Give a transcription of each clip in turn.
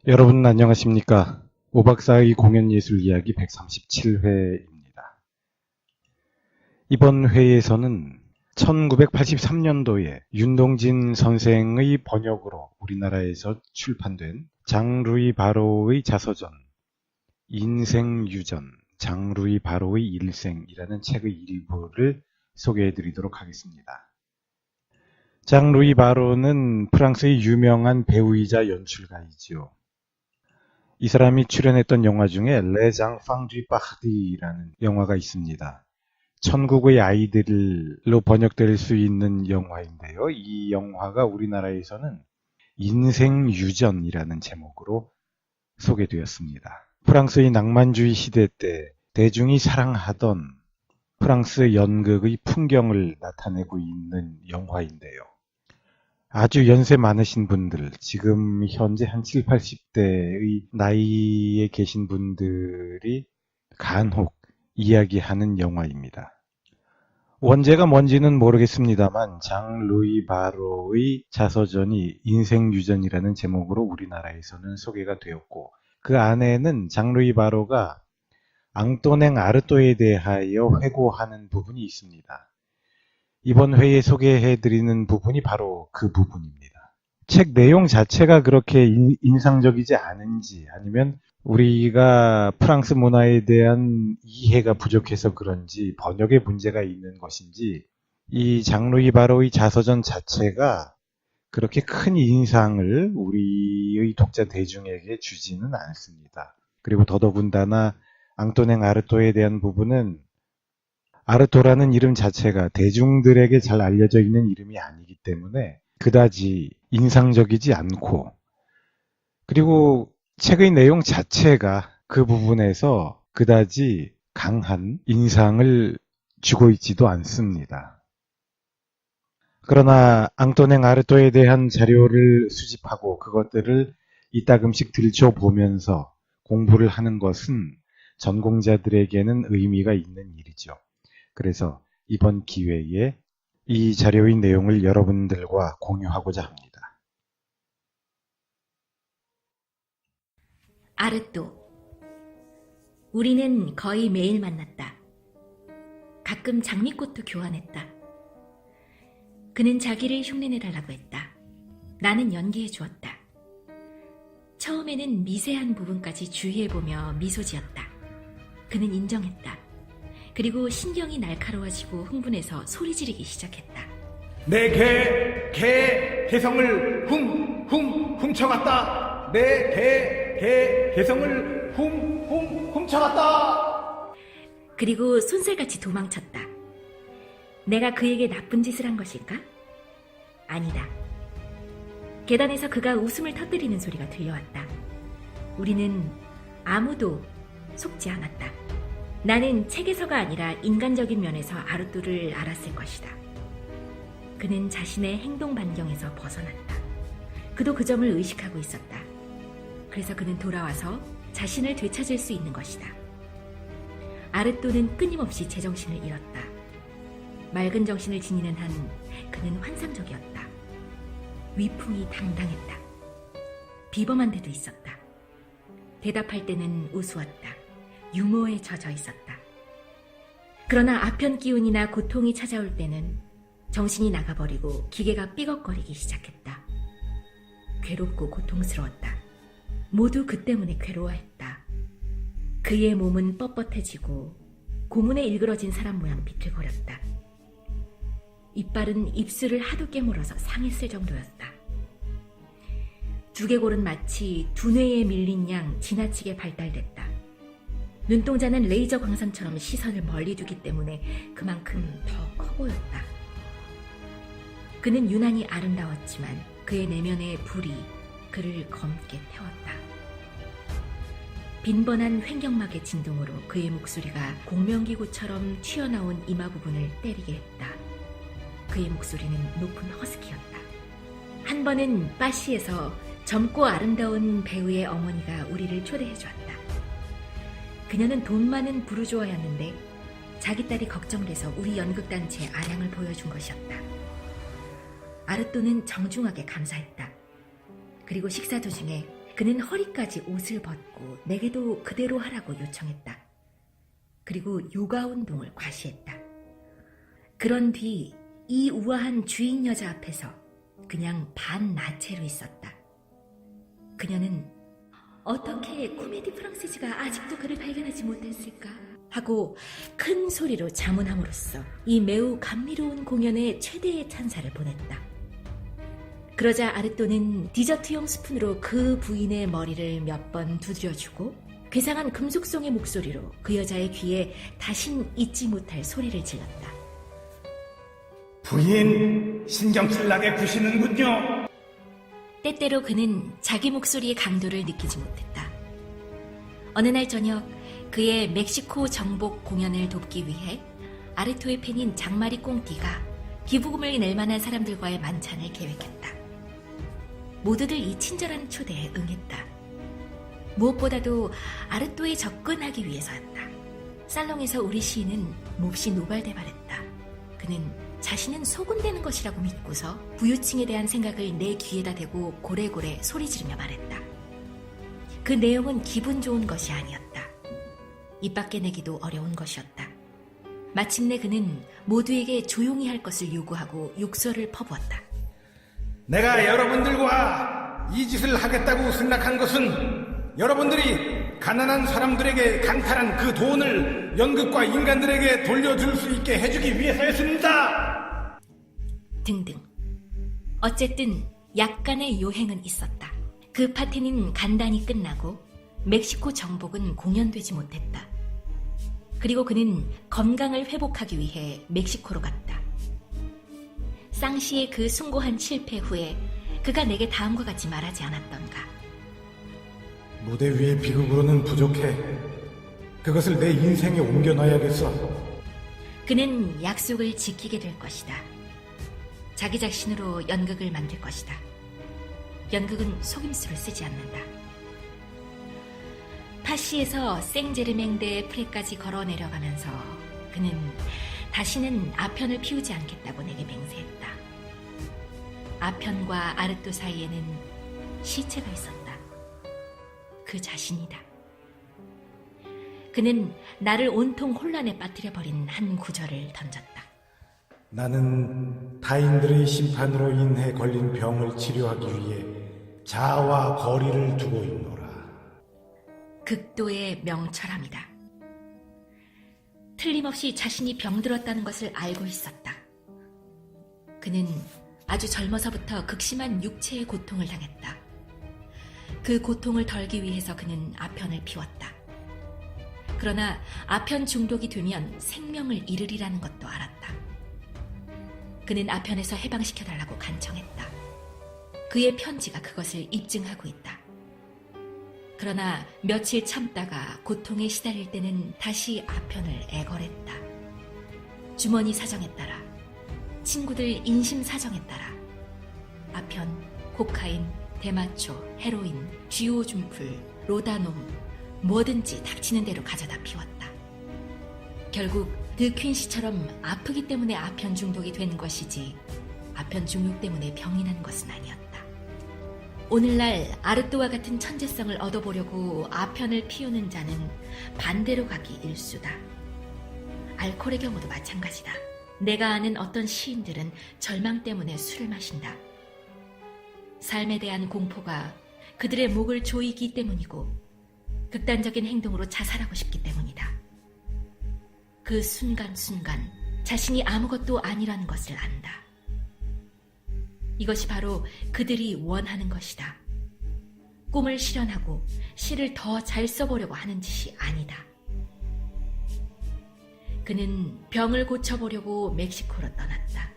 여러분 안녕하십니까? 오박사의 공연예술 이야기 137회입니다. 이번 회에서는 1983년도에 윤동진 선생의 번역으로 우리나라에서 출판된 장 루이 바로의 자서전 인생유전, 장 루이 바로의 일생이라는 책의 일부를 소개해 드리도록 하겠습니다. 장 루이 바로는 프랑스의 유명한 배우이자 연출가이지요. 이 사람이 출연했던 영화 중에 Les Enfants du Paradis라는 영화가 있습니다. 천국의 아이들로 번역될 수 있는 영화인데요. 이 영화가 우리나라에서는 인생유전이라는 제목으로 소개되었습니다. 프랑스의 낭만주의 시대 때 대중이 사랑하던 프랑스 연극의 풍경을 나타내고 있는 영화인데요. 아주 연세 많으신 분들, 지금 현재 한 7, 80대의 나이에 계신 분들이 간혹 이야기하는 영화입니다. 원제가 뭔지는 모르겠습니다만 장 루이 바로의 자서전이 인생유전이라는 제목으로 우리나라에서는 소개가 되었고, 그 안에는 장 루이 바로가 앙또냉 아르토에 대하여 회고하는 부분이 있습니다. 이번 회에 소개해드리는 부분이 바로 그 부분입니다. 책 내용 자체가 그렇게 인상적이지 않은지, 아니면 우리가 프랑스 문화에 대한 이해가 부족해서 그런지 번역에 문제가 있는 것인지, 이 장 루이 바로의 자서전 자체가 그렇게 큰 인상을 우리의 독자 대중에게 주지는 않습니다. 그리고 더더군다나 앙또냉 아르토에 대한 부분은 아르토라는 이름 자체가 대중들에게 잘 알려져 있는 이름이 아니기 때문에 그다지 인상적이지 않고, 그리고 책의 내용 자체가 그 부분에서 그다지 강한 인상을 주고 있지도 않습니다. 그러나 앙또냉 아르토에 대한 자료를 수집하고 그것들을 이따금씩 들춰보면서 공부를 하는 것은 전공자들에게는 의미가 있는 일이죠. 그래서 이번 기회에 이 자료의 내용을 여러분들과 공유하고자 합니다. 아르또. 우리는 거의 매일 만났다. 가끔 장미꽃도 교환했다. 그는 자기를 흉내내달라고 했다. 나는 연기해 주었다. 처음에는 미세한 부분까지 주의해보며 미소 지었다. 그는 인정했다. 그리고 신경이 날카로워지고 흥분해서 소리 지르기 시작했다. 내 개성을 훔쳐갔다. 내 개성을 훔쳐갔다. 그리고 손살같이 도망쳤다. 내가 그에게 나쁜 짓을 한 것일까? 아니다. 계단에서 그가 웃음을 터뜨리는 소리가 들려왔다. 우리는 아무도 속지 않았다. 나는 책에서가 아니라 인간적인 면에서 아르토를 알았을 것이다. 그는 자신의 행동 반경에서 벗어났다. 그도 그 점을 의식하고 있었다. 그래서 그는 돌아와서 자신을 되찾을 수 있는 것이다. 아르토는 끊임없이 제정신을 잃었다. 맑은 정신을 지니는 한 그는 환상적이었다. 위풍이 당당했다. 비범한 데도 있었다. 대답할 때는 우스웠다. 유머에 젖어 있었다. 그러나 아편 기운이나 고통이 찾아올 때는 정신이 나가버리고 기계가 삐걱거리기 시작했다. 괴롭고 고통스러웠다. 모두 그 때문에 괴로워했다. 그의 몸은 뻣뻣해지고 고문에 일그러진 사람 모양 비틀거렸다. 이빨은 입술을 하도 깨물어서 상했을 정도였다. 두개골은 마치 두뇌에 밀린 양 지나치게 발달됐다. 눈동자는 레이저 광선처럼 시선을 멀리 두기 때문에 그만큼 더 커 보였다. 그는 유난히 아름다웠지만 그의 내면의 불이 그를 검게 태웠다. 빈번한 횡격막의 진동으로 그의 목소리가 공명기구처럼 튀어나온 이마 부분을 때리게 했다. 그의 목소리는 높은 허스키였다. 한 번은 파시에서 젊고 아름다운 배우의 어머니가 우리를 초대해 주었다. 그녀는 돈 많은 부르주아였는데 자기 딸이 걱정돼서 우리 연극단체에 아량을 보여준 것이었다. 아르토는 정중하게 감사했다. 그리고 식사 도중에 그는 허리까지 옷을 벗고 내게도 그대로 하라고 요청했다. 그리고 요가 운동을 과시했다. 그런 뒤 이 우아한 주인 여자 앞에서 그냥 반나체로 있었다. 그녀는 어떻게 코메디 프랑세즈가 아직도 그를 발견하지 못했을까 하고 큰 소리로 자문함으로써 이 매우 감미로운 공연에 최대의 찬사를 보냈다. 그러자 아르토는 디저트용 스푼으로 그 부인의 머리를 몇 번 두드려주고 괴상한 금속성의 목소리로 그 여자의 귀에 다신 잊지 못할 소리를 질렀다. 부인, 신경질나게 구시는군요. 때때로 그는 자기 목소리의 강도를 느끼지 못했다. 어느 날 저녁 그의 멕시코 정복 공연을 돕기 위해 아르토의 팬인 장마리 꽁띠가 기부금을 낼 만한 사람들과의 만찬을 계획했다. 모두들 이 친절한 초대에 응했다. 무엇보다도 아르토에 접근하기 위해서였다. 살롱에서 우리 시인은 몹시 노발대발했다. 그는 자신은 소군되는 것이라고 믿고서 부유층에 대한 생각을 내 귀에다 대고 고래고래 소리 지르며 말했다. 그 내용은 기분 좋은 것이 아니었다. 입 밖에 내기도 어려운 것이었다. 마침내 그는 모두에게 조용히 할 것을 요구하고 욕설을 퍼부었다. 내가 여러분들과 이 짓을 하겠다고 생각한 것은 여러분들이 가난한 사람들에게 강탈한 그 돈을 연극과 인간들에게 돌려줄 수 있게 해주기 위해서였습니다. 등등. 어쨌든 약간의 요행은 있었다. 그 파티는 간단히 끝나고 멕시코 정복은 공연되지 못했다. 그리고 그는 건강을 회복하기 위해 멕시코로 갔다. 쌍시의 그 숭고한 실패 후에 그가 내게 다음과 같이 말하지 않았던가. 무대 위의 비극으로는 부족해. 그것을 내 인생에 옮겨놔야겠어. 그는 약속을 지키게 될 것이다. 자기 자신으로 연극을 만들 것이다. 연극은 속임수를 쓰지 않는다. 파시에서 생제르맹 대 프레까지 걸어 내려가면서 그는 다시는 아편을 피우지 않겠다고 내게 맹세했다. 아편과 아르토 사이에는 시체가 있었다. 그 자신이다. 그는 나를 온통 혼란에 빠뜨려버린 한 구절을 던졌다. 나는 타인들의 심판으로 인해 걸린 병을 치료하기 위해 자아와 거리를 두고 있노라. 극도의 명철함이다. 틀림없이 자신이 병들었다는 것을 알고 있었다. 그는 아주 젊어서부터 극심한 육체의 고통을 당했다. 그 고통을 덜기 위해서 그는 아편을 피웠다. 그러나 아편 중독이 되면 생명을 잃으리라는 것도 알았다. 그는 아편에서 해방시켜달라고 간청했다. 그의 편지가 그것을 입증하고 있다. 그러나 며칠 참다가 고통에 시달릴 때는 다시 아편을 애걸했다. 주머니 사정에 따라, 친구들 인심 사정에 따라 아편, 코카인, 대마초, 헤로인, 쥐오줌풀, 로다놈 뭐든지 닥치는 대로 가져다 피웠다. 결국 드퀸시처럼 아프기 때문에 아편 중독이 된 것이지 아편 중독 때문에 병이 난 것은 아니었다. 오늘날 아르토와 같은 천재성을 얻어보려고 아편을 피우는 자는 반대로 가기 일수다. 알코올의 경우도 마찬가지다. 내가 아는 어떤 시인들은 절망 때문에 술을 마신다. 삶에 대한 공포가 그들의 목을 조이기 때문이고 극단적인 행동으로 자살하고 싶기 때문이다. 그 순간순간 자신이 아무것도 아니라는 것을 안다. 이것이 바로 그들이 원하는 것이다. 꿈을 실현하고 시를 더 잘 써보려고 하는 짓이 아니다. 그는 병을 고쳐보려고 멕시코로 떠났다.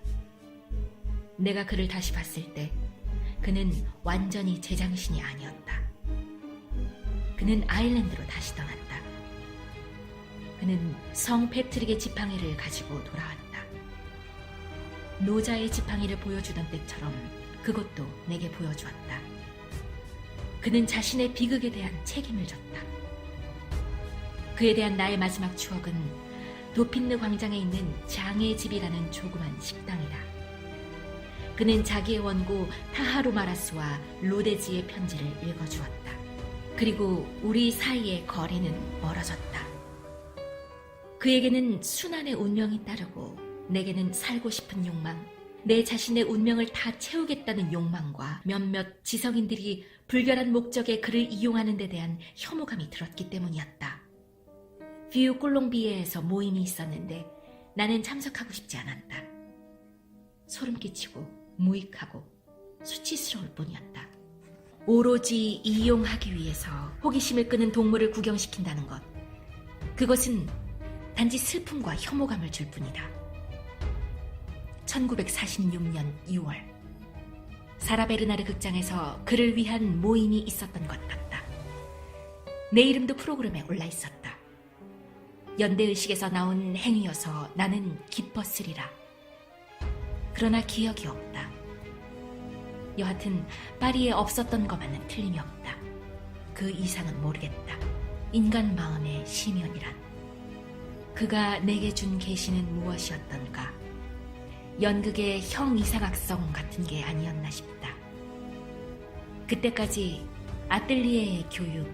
내가 그를 다시 봤을 때 그는 완전히 제정신이 아니었다. 그는 아일랜드로 다시 떠났다. 그는 성 패트릭의 지팡이를 가지고 돌아왔다. 노자의 지팡이를 보여주던 때처럼 그것도 내게 보여주었다. 그는 자신의 비극에 대한 책임을 졌다. 그에 대한 나의 마지막 추억은 도핀느 광장에 있는 장의 집이라는 조그만 식당이다. 그는 자기의 원고 타하루 마라스와 로데지의 편지를 읽어주었다. 그리고 우리 사이의 거리는 멀어졌다. 그에게는 순환의 운명이 따르고 내게는 살고 싶은 욕망, 내 자신의 운명을 다 채우겠다는 욕망과 몇몇 지성인들이 불결한 목적에 그를 이용하는 데 대한 혐오감이 들었기 때문이었다. 뷰 콜롱비에에서 모임이 있었는데 나는 참석하고 싶지 않았다. 소름 끼치고 무익하고 수치스러울 뿐이었다. 오로지 이용하기 위해서 호기심을 끄는 동물을 구경시킨다는 것, 그것은 단지 슬픔과 혐오감을 줄 뿐이다. 1946년 6월 사라베르나르 극장에서 그를 위한 모임이 있었던 것 같다. 내 이름도 프로그램에 올라 있었다. 연대의식에서 나온 행위여서 나는 기뻤으리라. 그러나 기억이 없다. 여하튼 파리에 없었던 것만은 틀림이 없다. 그 이상은 모르겠다. 인간 마음의 심연이란. 그가 내게 준 계시는 무엇이었던가. 연극의 형이상학성 같은 게 아니었나 싶다. 그때까지 아뜰리에의 교육,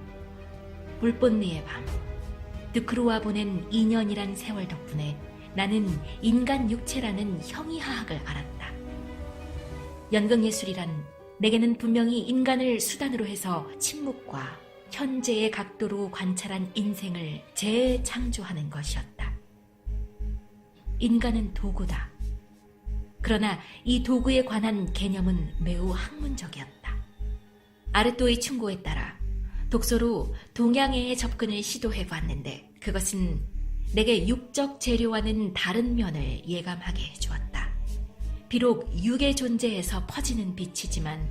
불본리의 밤, 드크루와 보낸 2년이란 세월 덕분에 나는 인간 육체라는 형이하학을 알았다. 연극예술이란 내게는 분명히 인간을 수단으로 해서 침묵과 현재의 각도로 관찰한 인생을 재창조하는 것이었다. 인간은 도구다. 그러나 이 도구에 관한 개념은 매우 학문적이었다. 아르토의 충고에 따라 독서로 동양애의 접근을 시도해 봤는데 그것은 내게 육적 재료와는 다른 면을 예감하게 해주었다. 비록 육의 존재에서 퍼지는 빛이지만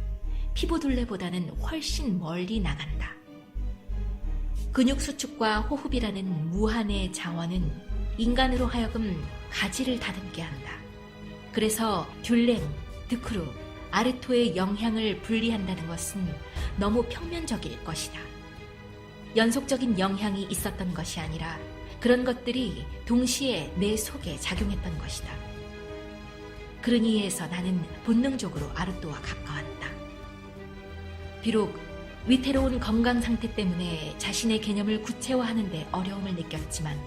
피부둘레보다는 훨씬 멀리 나간다. 근육 수축과 호흡이라는 무한의 자원은 인간으로 하여금 가지를 다듬게 한다. 그래서 듈랭, 드크루, 아르토의 영향을 분리한다는 것은 너무 평면적일 것이다. 연속적인 영향이 있었던 것이 아니라 그런 것들이 동시에 내 속에 작용했던 것이다. 그런 이유에서 나는 본능적으로 아르토와 가까웠다. 비록 위태로운 건강 상태 때문에 자신의 개념을 구체화하는 데 어려움을 느꼈지만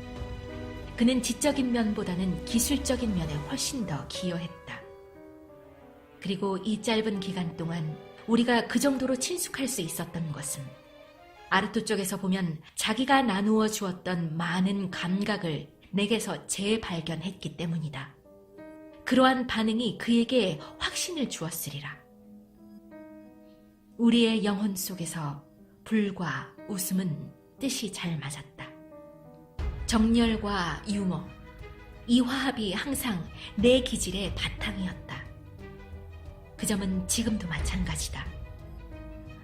그는 지적인 면보다는 기술적인 면에 훨씬 더 기여했다. 그리고 이 짧은 기간 동안 우리가 그 정도로 친숙할 수 있었던 것은 아르토 쪽에서 보면 자기가 나누어 주었던 많은 감각을 내게서 재발견했기 때문이다. 그러한 반응이 그에게 확신을 주었으리라. 우리의 영혼 속에서 불과 웃음은 뜻이 잘 맞았다. 정열과 유머, 이 화합이 항상 내 기질의 바탕이었다. 그 점은 지금도 마찬가지다.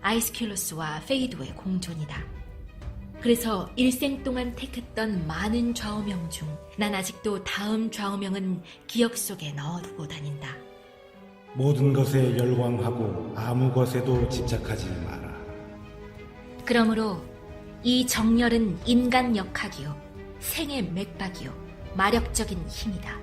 아이스큘로스와 페이도의 공존이다. 그래서 일생 동안 택했던 많은 좌우명 중 난 아직도 다음 좌우명은 기억 속에 넣어두고 다닌다. 모든 것에 열광하고 아무 것에도 집착하지 마라. 그러므로 이 정열은 인간 역학이요, 생의 맥박이요, 마력적인 힘이다.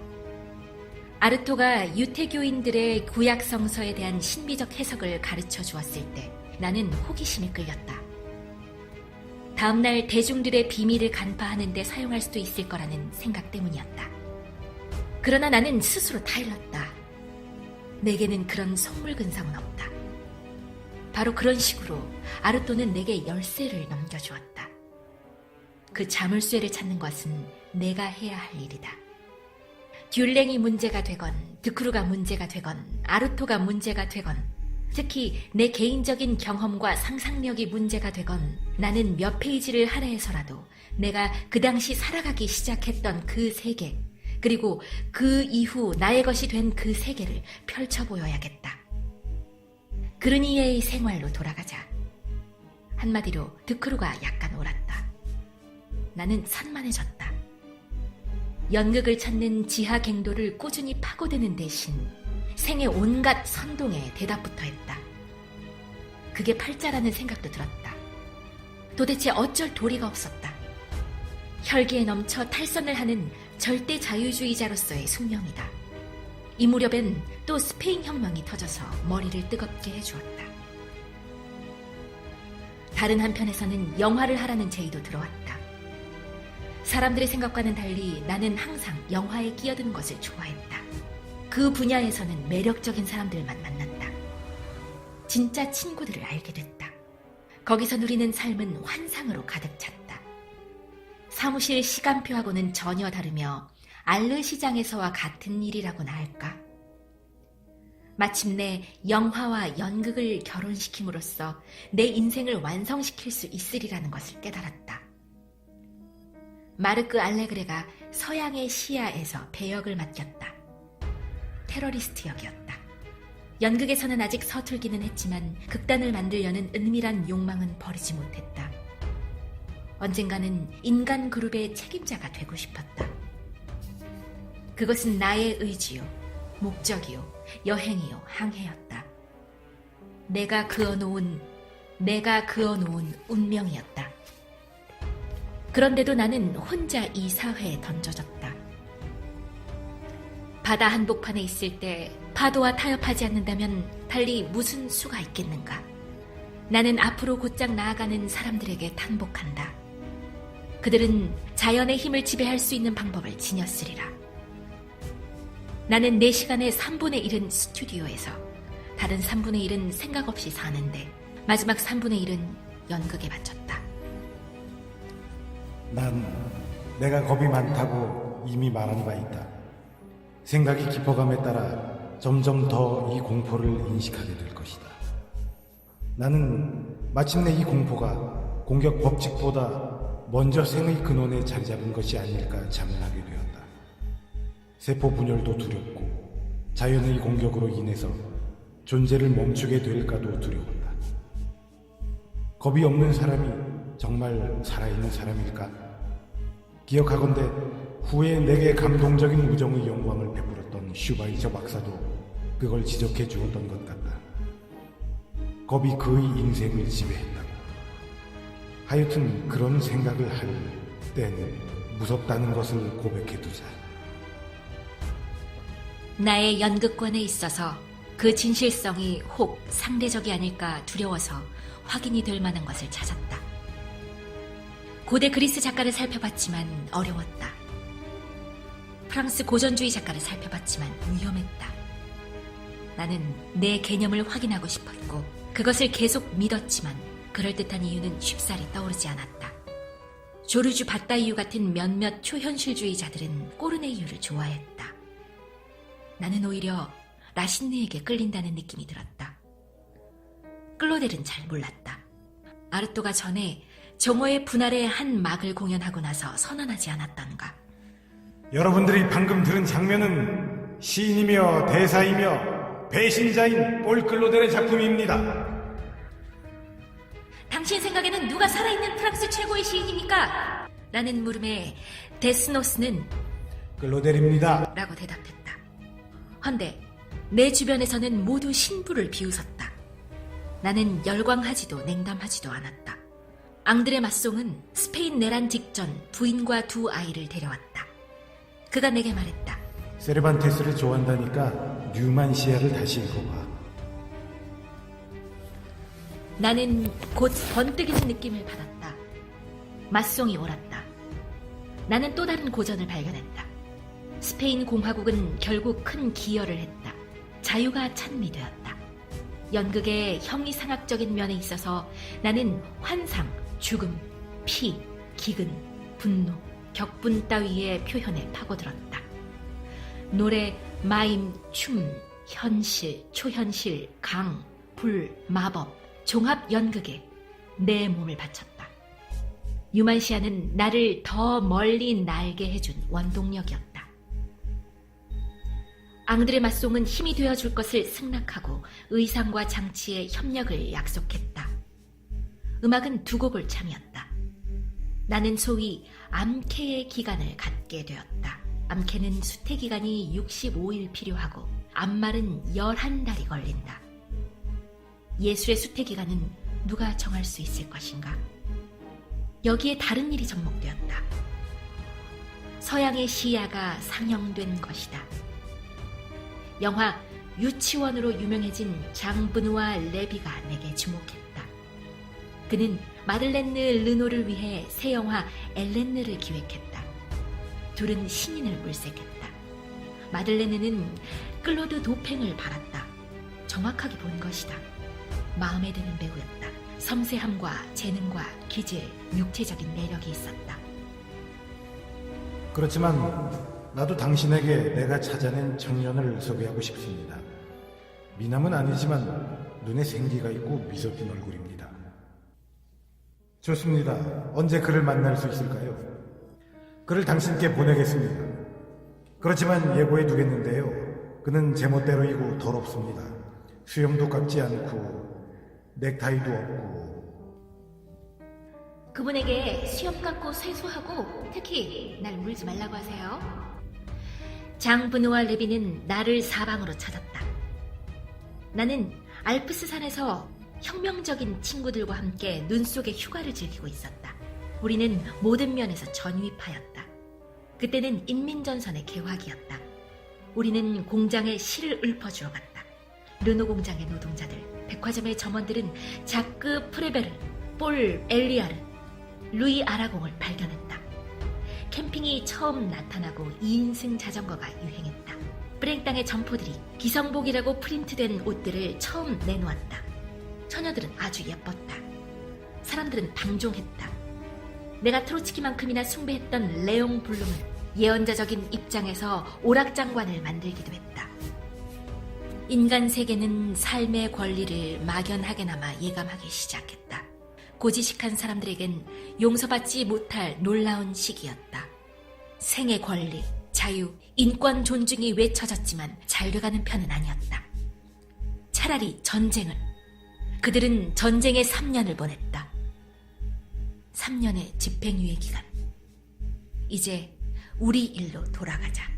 아르토가 유태교인들의 구약 성서에 대한 신비적 해석을 가르쳐 주었을 때 나는 호기심에 끌렸다. 다음날 대중들의 비밀을 간파하는 데 사용할 수도 있을 거라는 생각 때문이었다. 그러나 나는 스스로 타일렀다. 내게는 그런 속물 근성은 없다. 바로 그런 식으로 아르토는 내게 열쇠를 넘겨주었다. 그 자물쇠를 찾는 것은 내가 해야 할 일이다. 듈랭이 문제가 되건 드크루가 문제가 되건 아르토가 문제가 되건 특히 내 개인적인 경험과 상상력이 문제가 되건 나는 몇 페이지를 할애해서라도 내가 그 당시 살아가기 시작했던 그 세계, 그리고 그 이후 나의 것이 된 그 세계를 펼쳐보여야겠다. 그르니에의 생활로 돌아가자. 한마디로 드크루가 약간 옳았다. 나는 산만해졌다. 연극을 찾는 지하 갱도를 꾸준히 파고드는 대신 생의 온갖 선동에 대답부터 했다. 그게 팔자라는 생각도 들었다. 도대체 어쩔 도리가 없었다. 혈기에 넘쳐 탈선을 하는 절대 자유주의자로서의 숙명이다. 이 무렵엔 또 스페인 혁명이 터져서 머리를 뜨겁게 해주었다. 다른 한편에서는 영화를 하라는 제의도 들어왔다. 사람들의 생각과는 달리 나는 항상 영화에 끼어드는 것을 좋아했다. 그 분야에서는 매력적인 사람들만 만났다. 진짜 친구들을 알게 됐다. 거기서 누리는 삶은 환상으로 가득 찼다. 사무실 시간표하고는 전혀 다르며 알르 시장에서와 같은 일이라고나 할까? 마침내 영화와 연극을 결혼시킴으로써 내 인생을 완성시킬 수 있으리라는 것을 깨달았다. 마르크 알레그레가 서양의 시야에서 배역을 맡겼다. 테러리스트 역이었다. 연극에서는 아직 서툴기는 했지만 극단을 만들려는 은밀한 욕망은 버리지 못했다. 언젠가는 인간 그룹의 책임자가 되고 싶었다. 그것은 나의 의지요, 목적이요, 여행이요, 항해였다. 내가 그어놓은 운명이었다. 그런데도 나는 혼자 이 사회에 던져졌다. 바다 한복판에 있을 때 파도와 타협하지 않는다면 달리 무슨 수가 있겠는가? 나는 앞으로 곧장 나아가는 사람들에게 탄복한다. 그들은 자연의 힘을 지배할 수 있는 방법을 지녔으리라. 나는 내 시간의 3분의 1은 스튜디오에서, 다른 3분의 1은 생각 없이 사는데 마지막 3분의 1은 연극에 바쳤다. 난 내가 겁이 많다고 이미 말한 바 있다. 생각이 깊어감에 따라 점점 더 이 공포를 인식하게 될 것이다. 나는 마침내 이 공포가 공격 법칙보다 먼저 생의 근원에 자리 잡은 것이 아닐까 자문하게 되었다. 세포 분열도 두렵고 자연의 공격으로 인해서 존재를 멈추게 될까도 두려웠다. 겁이 없는 사람이 정말 살아있는 사람일까? 기억하건대 후에 내게 감동적인 우정의 영광을 베풀었던 슈바이처 박사도 그걸 지적해 주었던 것 같다. 겁이 그의 인생을 지배했다고. 하여튼 그런 생각을 할 때는 무섭다는 것을 고백해 두자. 나의 연극관에 있어서 그 진실성이 혹 상대적이 아닐까 두려워서 확인이 될 만한 것을 찾았다. 고대 그리스 작가를 살펴봤지만 어려웠다. 프랑스 고전주의 작가를 살펴봤지만 위험했다. 나는 내 개념을 확인하고 싶었고 그것을 계속 믿었지만 그럴듯한 이유는 쉽사리 떠오르지 않았다. 조르주 바따이유 같은 몇몇 초현실주의자들은 꼬르네이유를 좋아했다. 나는 오히려 라신느에게 끌린다는 느낌이 들었다. 클로델은 잘 몰랐다. 아르토가 전에 정오의 분할의 한 막을 공연하고 나서 선언하지 않았던가. 여러분들이 방금 들은 장면은 시인이며 대사이며 배신자인 폴 클로델의 작품입니다. 당신 생각에는 누가 살아있는 프랑스 최고의 시인입니까? 라는 물음에 데스노스는 클로델입니다. 라고 대답했다. 헌데 내 주변에서는 모두 신부를 비웃었다. 나는 열광하지도 냉담하지도 않았다. 앙드레 마송은 스페인 내란 직전 부인과 두 아이를 데려왔다. 그가 내게 말했다. 세르반테스를 좋아한다니까 뉴만시아를 다시 읽어봐. 나는 곧 번뜩이는 느낌을 받았다. 마송이 옳았다. 나는 또 다른 고전을 발견했다. 스페인 공화국은 결국 큰 기여를 했다. 자유가 찬미되었다. 연극의 형이상학적인 면에 있어서 나는 환상, 죽음, 피, 기근, 분노, 격분 따위의 표현에 파고들었다. 노래, 마임, 춤, 현실, 초현실, 강, 불, 마법, 종합 연극에 내 몸을 바쳤다. 유만시아는 나를 더 멀리 날게 해준 원동력이었다. 앙드레 마송은 힘이 되어줄 것을 승낙하고 의상과 장치의 협력을 약속했다. 음악은 두 곡을 참여했다. 나는 소위 암캐의 기간을 갖게 되었다. 암캐는 수태기간이 65일 필요하고 암말은 11달이 걸린다. 예술의 수태기간은 누가 정할 수 있을 것인가? 여기에 다른 일이 접목되었다. 서양의 시야가 상영된 것이다. 영화 유치원으로 유명해진 장 브누아 레비가 내게 주목했다. 그는 마들렌느 르노를 위해 새 영화 엘렌느를 기획했다. 둘은 신인을 물색했다. 마들렌느는 클로드 도팽을 바랐다. 정확하게 본 것이다. 마음에 드는 배우였다. 섬세함과 재능과 기질, 육체적인 매력이 있었다. 그렇지만 나도 당신에게 내가 찾아낸 청년을 소개하고 싶습니다. 미남은 아니지만 눈에 생기가 있고 미소띤 얼굴입니다. 좋습니다. 언제 그를 만날 수 있을까요? 그를 당신께 보내겠습니다. 그렇지만 예고해 두겠는데요. 그는 제멋대로이고 더럽습니다. 수염도 깎지 않고 넥타이도 없고. 그분에게 수염 깎고 세수하고 특히 날 물지 말라고 하세요. 장 브누와 레비는 나를 사방으로 찾았다. 나는 알프스 산에서 혁명적인 친구들과 함께 눈 속에 휴가를 즐기고 있었다. 우리는 모든 면에서 전위파였다. 그때는 인민전선의 개화기였다. 우리는 공장에 실을 읊어주러 갔다. 르노 공장의 노동자들, 백화점의 점원들은 자크 프레베르, 폴 엘리아르, 루이 아라공을 발견했다. 캠핑이 처음 나타나고 2인승 자전거가 유행했다. 프랭땅의 점포들이 기성복이라고 프린트된 옷들을 처음 내놓았다. 처녀들은 아주 예뻤다. 사람들은 방종했다. 내가 트로츠키만큼이나 숭배했던 레옹 블룸은 예언자적인 입장에서 오락장관을 만들기도 했다. 인간 세계는 삶의 권리를 막연하게나마 예감하기 시작했다. 고지식한 사람들에겐 용서받지 못할 놀라운 시기였다. 생의 권리, 자유, 인권 존중이 외쳐졌지만 잘 돼가는 편은 아니었다. 차라리 전쟁을. 그들은 전쟁에 3년을 보냈다. 3년의 집행유예 기간. 이제 우리 일로 돌아가자.